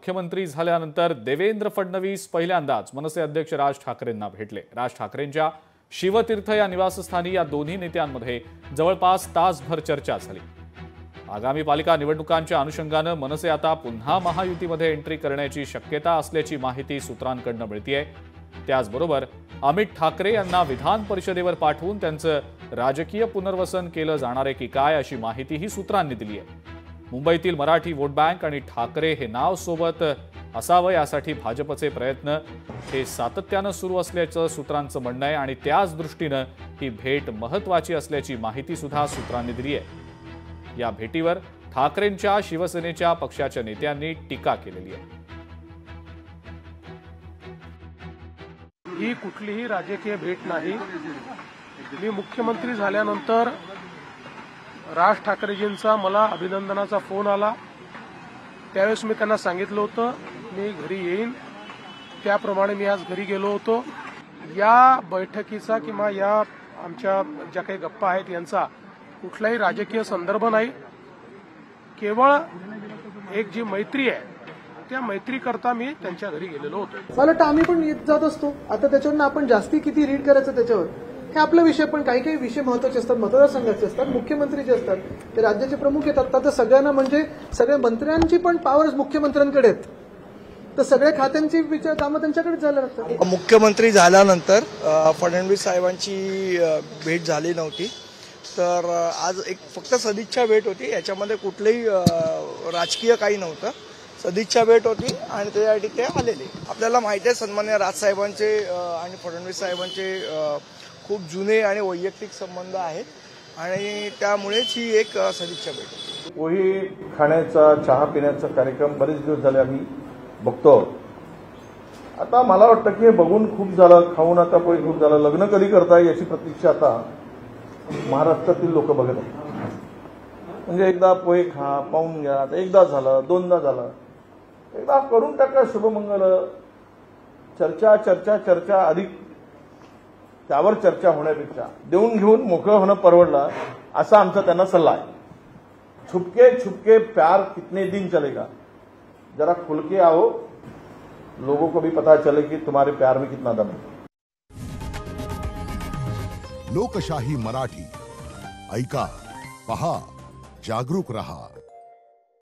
मुख्यमंत्री झाल्यानंतर देवेंद्र फडणवीस पहिल्यांदाच मनसे अध्यक्ष राज ठाकरेंना भेटले। राज ठाकरेंच्या शिवतीर्थ या निवासस्थानी या दोन्ही नेत्यांमध्ये जवळपास तासभर चर्चा झाली। आगामी पालिका निवडणुकांच्या अनुषंगाने मनसे आता पुन्हा महायुतीमध्ये एंट्री करण्याची शक्यता असल्याची माहिती सूत्रांकडून मिळतेय। त्याचबरोबर अमित ठाकरे यांना विधान परिषदेवर पाठवून त्यांचं राजकीय पुनर्वसन केलं जाणार आहे की काय अशी माहितीही सूत्रांनी दिली आहे। मुंबईतील मराठी वोट बँक आणि ठाकरे हे नाव सोबत असावं यासाठी भाजपचे प्रयत्न हे सातत्यानं सुरू असल्याचं सूत्रांचं म्हणणं आहे आणि त्याच दृष्टीनं ही भेट महत्त्वाची असल्याची माहिती सुद्धा सूत्रांनी दिली आहे। या भेटीवर ठाकरेंच्या शिवसेनेच्या पक्षाच्या नेत्यांनी टीका केलेली आहे। ही कुठलीही राजकीय भेट नाही। मी मुख्यमंत्री झाल्यानंतर राज ठाकरेजींचा मला अभिनंदनाचा फोन आला। त्यावेळेस मी त्यांना सांगितलं होतं मी घरी येईन, त्याप्रमाणे मी आज घरी गेलो होतो। या बैठकीचा किंवा या आमच्या ज्या काही गप्पा आहेत यांचा कुठलाही राजकीय संदर्भ नाही। केवळ एक जी मैत्री आहे त्या मैत्रीकरता मी त्यांच्या घरी गेलेलो होतो। मला वाटतं आम्ही पण येत जात असतो। आता त्याच्यावर आपण जास्ती किती रीड करायचं त्याच्यावर हे आपला विषय, पण काही काही विषय महत्त्वाचे असतात, मतदारसंघाचे असतात, मुख्यमंत्री जे असतात ते राज्याचे प्रमुख येतात। तर सगळ्यांना म्हणजे सगळ्या मंत्र्यांची पण पॉवर्स मुख्यमंत्र्यांकडे आहेत, तर सगळ्या खात्यांची विचार कामं त्यांच्याकडे झालं लागतात। मुख्यमंत्री झाल्यानंतर फडणवीस साहेबांची भेट झाली नव्हती, तर आज एक फक्त सदिच्छा भेट होती। याच्यामध्ये कुठलंही राजकीय काही नव्हतं, सदिच्छा भेट होती आणि त्यासाठी ते आलेले। आपल्याला माहिती आहे सन्मान्य राजसाहेबांचे आणि फडणवीस साहेबांचे खूप जुने आणि वैयक्तिक संबंध आहेत आणि त्यामुळेच ही एक सदिच्छा भेट होती। पोहे खाण्याचा चहा पिण्याचा कार्यक्रम बरेच दिवस झाले आम्ही बघतो। आता मला वाटतं की हे बघून खूप झालं, खाऊन आता पोहे खूप झालं। लग्न कधी करताय याची प्रतीक्षा आता महाराष्ट्रातील लोक बघत आहेत। म्हणजे एकदा पोहे खा, पाहून घ्या, आता एकदा झालं, दोनदा झालं, एकदा करून टाका शुभमंगल। चर्चा चर्चा चर्चा अधिक त्यावर चर्चा होण्यापेक्षा देऊन घेऊन मोकळं होणं परवडलं असा आमचा त्यांना सल्ला आहे। छुपके छुपके प्यार कितने दिन चलेगा, जरा खुल के आओ, लोगों को भी पता चले कि तुम्हारे प्यार में कितना दम है। लोकशाही मराठी ऐका, पहा, जागरूक रहा।